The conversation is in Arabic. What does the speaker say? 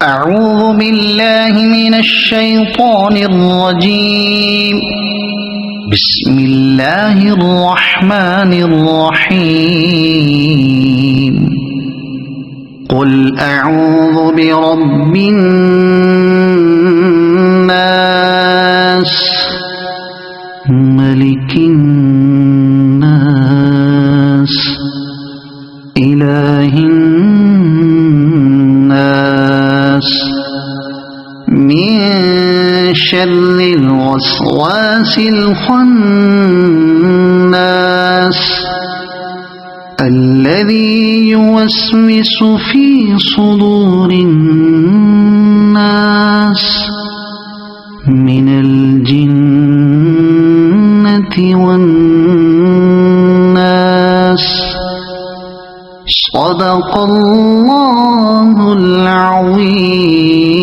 أعوذ بالله من الشيطان الرجيم. بسم الله الرحمن الرحيم. قل أعوذ برب الناس ملك الناس إله الناس من شر الوسواس الخناس الذي يوسوس في صدور الناس من الجنة والناس. صدق الله العظيم.